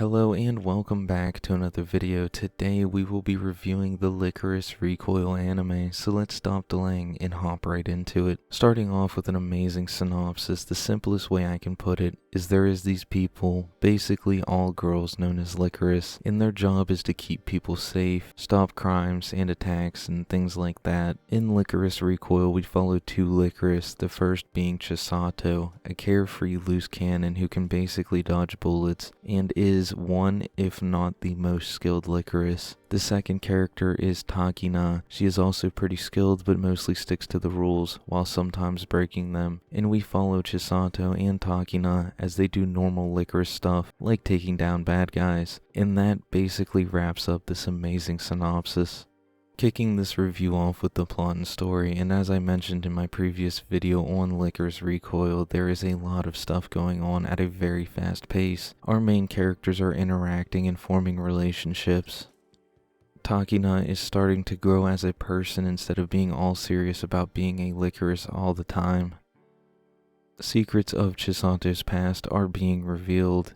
Hello and welcome back to another video. Today we will be reviewing the Lycoris Recoil anime, so let's stop delaying and hop right into it. Starting off with an amazing synopsis, the simplest way I can put it is there is these people, basically all girls known as Lycoris, and their job is to keep people safe, stop crimes and attacks and things like that. In Lycoris Recoil we follow two Lycoris, the first being Chisato, a carefree loose cannon who can basically dodge bullets and is one, if not the most skilled Lycoris. The second character is Takina. She is also pretty skilled but mostly sticks to the rules while sometimes breaking them. And we follow Chisato and Takina as they do normal Lycoris stuff like taking down bad guys. And that basically wraps up this amazing synopsis. Kicking this review off with the plot and story, and as I mentioned in my previous video on Lycoris Recoil, there is a lot of stuff going on at a very fast pace. Our main characters are interacting and forming relationships. Takina is starting to grow as a person instead of being all serious about being a Lycoris all the time. Secrets of Chisato's past are being revealed.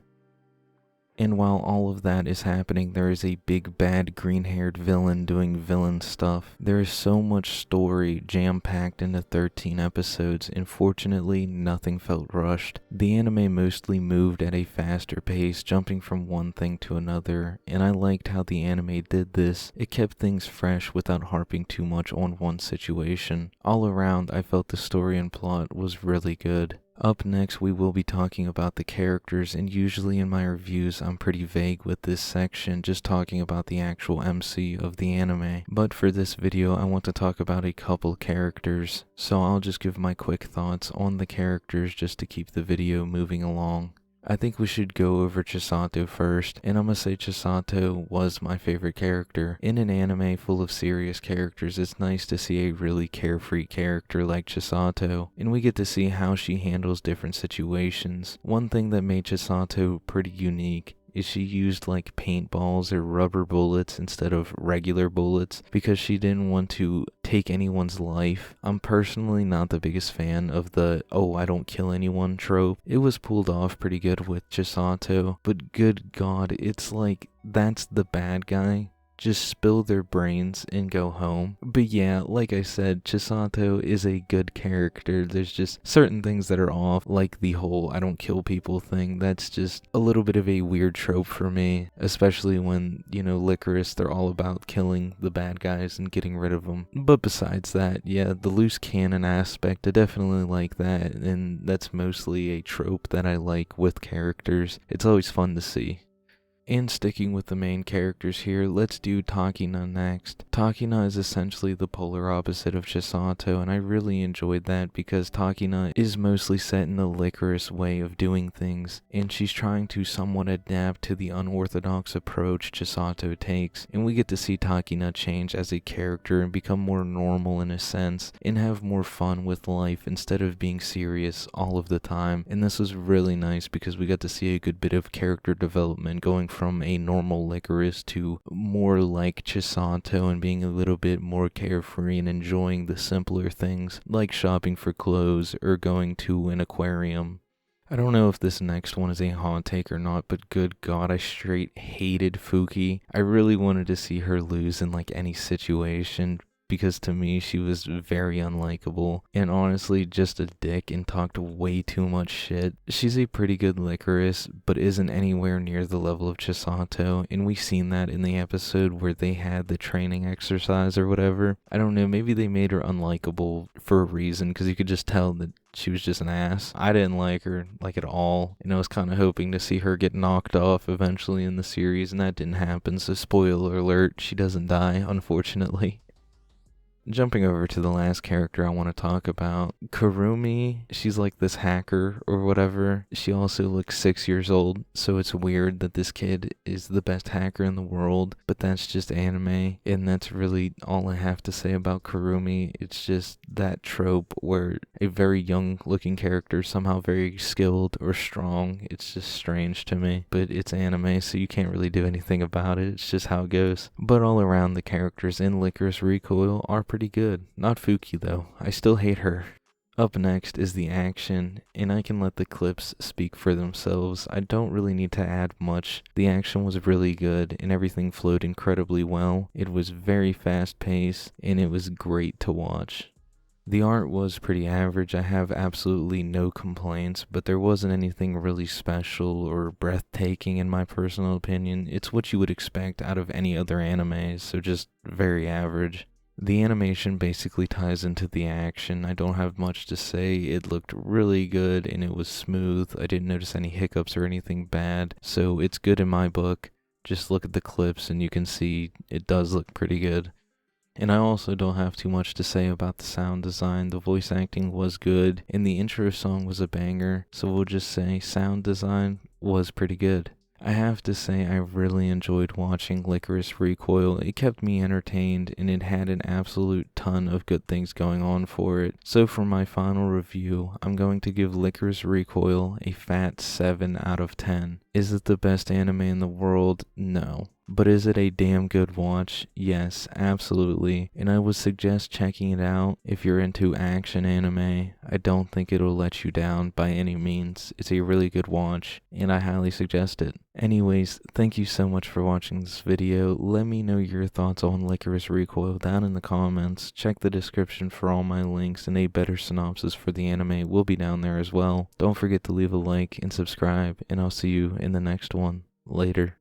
And while all of that is happening, there is a big bad green-haired villain doing villain stuff. There is so much story jam-packed into 13 episodes, and fortunately, nothing felt rushed. The anime mostly moved at a faster pace, jumping from one thing to another, and I liked how the anime did this. It kept things fresh without harping too much on one situation. All around, I felt the story and plot was really good. Up next, we will be talking about the characters, and usually in my reviews I'm pretty vague with this section, just talking about the actual MC of the anime. But for this video I want to talk about a couple characters, so I'll just give my quick thoughts on the characters just to keep the video moving along. I think we should go over Chisato first, and I'm gonna say Chisato was my favorite character. In an anime full of serious characters, it's nice to see a really carefree character like Chisato, and we get to see how she handles different situations. One thing that made Chisato pretty unique is she used like paintballs or rubber bullets instead of regular bullets because she didn't want to take anyone's life. I'm personally not the biggest fan of the "oh, I don't kill anyone" trope. It was pulled off pretty good with Chisato, but good god, it's like that's the bad guy. Just spill their brains and go home. But yeah, like I said, Chisato is a good character. There's just certain things that are off, like the whole "I don't kill people" thing. That's just a little bit of a weird trope for me, especially when, you know, Lycoris, they're all about killing the bad guys and getting rid of them. But besides that, yeah, the loose cannon aspect, I definitely like that, and that's mostly a trope that I like with characters. It's always fun to see. And sticking with the main characters here, let's do Takina next. Takina is essentially the polar opposite of Chisato, and I really enjoyed that because Takina is mostly set in the Lycoris way of doing things, and she's trying to somewhat adapt to the unorthodox approach Chisato takes, and we get to see Takina change as a character and become more normal in a sense, and have more fun with life instead of being serious all of the time. And this was really nice because we got to see a good bit of character development going from a normal Lycoris to more like Chisato and being a little bit more carefree and enjoying the simpler things like shopping for clothes or going to an aquarium. I don't know if this next one is a hot take or not, but good god, I straight hated Fuki. I really wanted to see her lose in like any situation, because to me she was very unlikable and honestly just a dick and talked way too much shit. She's a pretty good Lycoris, but isn't anywhere near the level of Chisato, and we've seen that in the episode where they had the training exercise or whatever. I don't know, maybe they made her unlikable for a reason, because you could just tell that she was just an ass. I didn't like her, like at all, and I was kind of hoping to see her get knocked off eventually in the series, and that didn't happen, so spoiler alert, she doesn't die, unfortunately. Jumping over to the last character I want to talk about, Kurumi. She's like this hacker or whatever. She also looks 6 years old, so it's weird that this kid is the best hacker in the world, but that's just anime, and that's really all I have to say about Kurumi. It's just that trope where a very young looking character is somehow very skilled or strong. It's just strange to me, but it's anime, so you can't really do anything about it. It's just how it goes. But all around, the characters in Lycoris Recoil are pretty good. Not Fuki though. I still hate her. Up next is the action, and I can let the clips speak for themselves. I don't really need to add much. The action was really good, and everything flowed incredibly well. It was very fast paced, and it was great to watch. The art was pretty average. I have absolutely no complaints, but there wasn't anything really special or breathtaking in my personal opinion. It's what you would expect out of any other anime, so just very average. The animation basically ties into the action. I don't have much to say. It looked really good and it was smooth. I didn't notice any hiccups or anything bad, so it's good in my book. Just look at the clips and you can see it does look pretty good. And I also don't have too much to say about the sound design. The voice acting was good, and the intro song was a banger, so we'll just say sound design was pretty good. I have to say I really enjoyed watching Lycoris Recoil. It kept me entertained, and it had an absolute ton of good things going on for it. So for my final review, I'm going to give Lycoris Recoil a fat 7 out of 10. Is it the best anime in the world? No. But is it a damn good watch? Yes, absolutely. And I would suggest checking it out if you're into action anime. I don't think it'll let you down by any means. It's a really good watch, and I highly suggest it. Anyways, thank you so much for watching this video. Let me know your thoughts on Lycoris Recoil down in the comments. Check the description for all my links, and a better synopsis for the anime will be down there as well. Don't forget to leave a like and subscribe, and I'll see you in the next one. Later.